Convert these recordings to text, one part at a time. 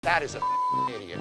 That is a idiot.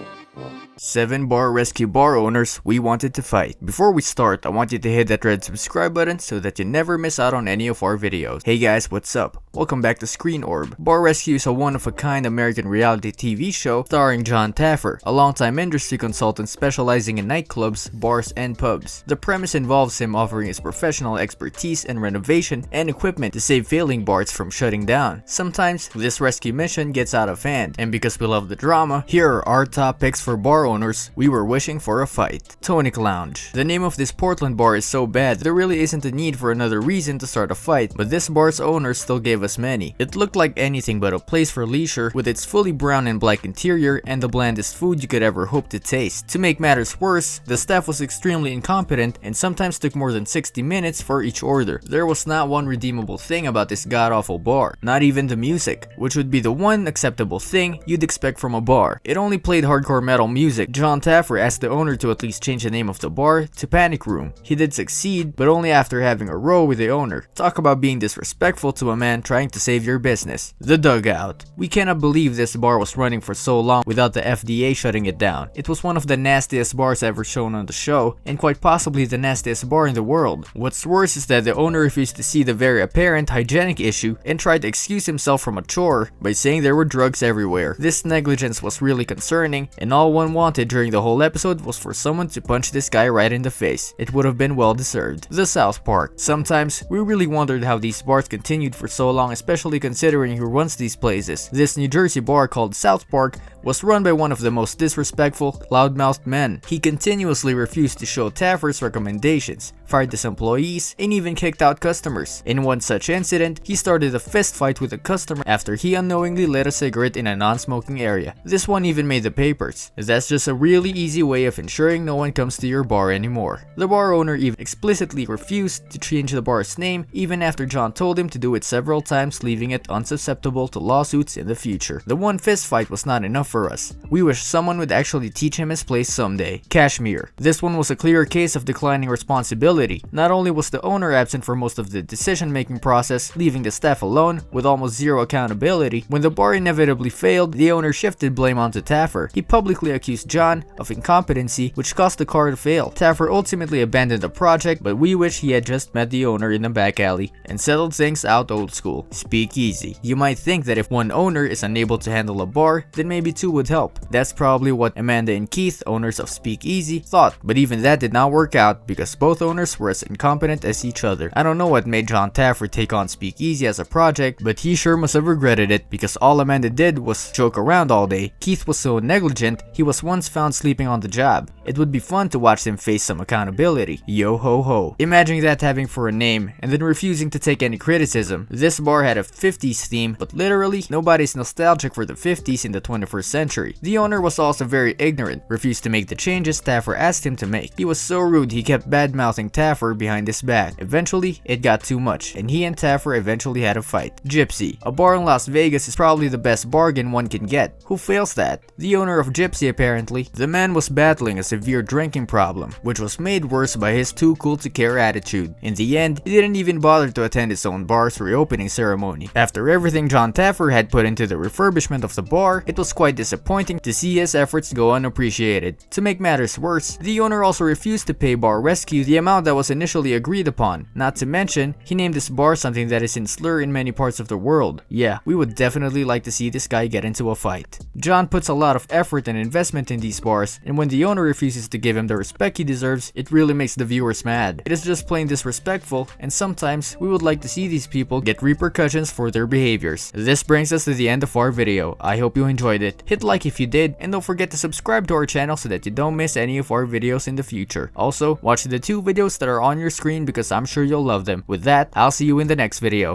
7 bar rescue bar owners we wanted to fight. Before we start, I want you to hit that red subscribe button so that you never miss out on any of our videos. Hey guys, what's up? Welcome back to Screen Orb. Bar Rescue is a one-of-a-kind American reality TV show starring Jon Taffer, a longtime industry consultant specializing in nightclubs, bars, and pubs. The premise involves him offering his professional expertise in renovation and equipment to save failing bars from shutting down. Sometimes, this rescue mission gets out of hand, and because we love the drama, here are our top picks for bar owners we were wishing for a fight. Tonic Lounge. The name of this Portland bar is so bad there really isn't a need for another reason to start a fight, but this bar's owner still gave us many. It looked like anything but a place for leisure with its fully brown and black interior and the blandest food you could ever hope to taste. To make matters worse, the staff was extremely incompetent and sometimes took more than 60 minutes for each order. There was not one redeemable thing about this god-awful bar, not even the music, which would be the one acceptable thing you'd expect from a bar. It only played hardcore metal music. Jon Taffer asked the owner to at least change the name of the bar to Panic Room. He did succeed, but only after having a row with the owner. Talk about being disrespectful to a man trying to save your business. The Dugout. We cannot believe this bar was running for so long without the FDA shutting it down. It was one of the nastiest bars ever shown on the show, and quite possibly the nastiest bar in the world. What's worse is that the owner refused to see the very apparent hygienic issue and tried to excuse himself from a chore by saying there were drugs everywhere. This negligence was really concerning, and all one wanted during the whole episode was for someone to punch this guy right in the face. It would have been well deserved. The South Park. Sometimes, we really wondered how these bars continued for so long, especially considering who runs these places. This New Jersey bar called South Park was run by one of the most disrespectful, loudmouthed men. He continuously refused to show Taffer's recommendations, fired his employees, and even kicked out customers. In one such incident, he started a fist fight with a customer after he unknowingly lit a cigarette in a non-smoking area. This one even made the papers. That's just a really easy way of ensuring no one comes to your bar anymore. The bar owner even explicitly refused to change the bar's name even after Jon told him to do it several times, leaving it unsusceptible to lawsuits in the future. The one fist fight was not enough for us. We wish someone would actually teach him his place someday. Cashmere. This one was a clear case of declining responsibility. Not only was the owner absent for most of the decision-making process, leaving the staff alone with almost zero accountability, when the bar inevitably failed, the owner shifted blame onto Taffer. He publicly accused Jon of incompetency, which caused the car to fail. Taffer ultimately abandoned the project, but we wish he had just met the owner in the back alley and settled things out old school. Speakeasy. You might think that if one owner is unable to handle a bar, then maybe two would help. That's probably what Amanda and Keith, owners of Speakeasy, thought, but even that did not work out because both owners were as incompetent as each other. I don't know what made Jon Taffer take on Speakeasy as a project, but he sure must have regretted it because all Amanda did was joke around all day. Keith was so negligent, he was once found sleeping on the job. It would be fun to watch him face some accountability. Yo ho ho. Imagine that having for a name and then refusing to take any criticism. This bar had a 50s theme, but literally nobody's nostalgic for the 50s in the 21st century. The owner was also very ignorant, refused to make the changes Taffer asked him to make. He was so rude he kept bad-mouthing Taffer behind his back. Eventually, it got too much, and he and Taffer eventually had a fight. Gypsy. A bar in Las Vegas is probably the best bargain one can get. Who fails that? The owner of Gypsy apparently. The man was battling a severe drinking problem, which was made worse by his too cool to care attitude. In the end, he didn't even bother to attend his own bar's reopening ceremony. After everything Jon Taffer had put into the refurbishment of the bar, it was quite disappointing to see his efforts go unappreciated. To make matters worse, the owner also refused to pay Bar Rescue the amount that was initially agreed upon. Not to mention, he named this bar something that is in slur in many parts of the world. Yeah, we would definitely like to see this guy get into a fight. Jon puts a lot of effort and investment in these bars, and when the owner refuses to give him the respect he deserves, it really makes the viewers mad. It is just plain disrespectful, and sometimes we would like to see these people get repercussions for their behaviors. This brings us to the end of our video. I hope you enjoyed it. Hit like if you did, and don't forget to subscribe to our channel so that you don't miss any of our videos in the future. Also, watch the 2 videos that are on your screen because I'm sure you'll love them. With that, I'll see you in the next video.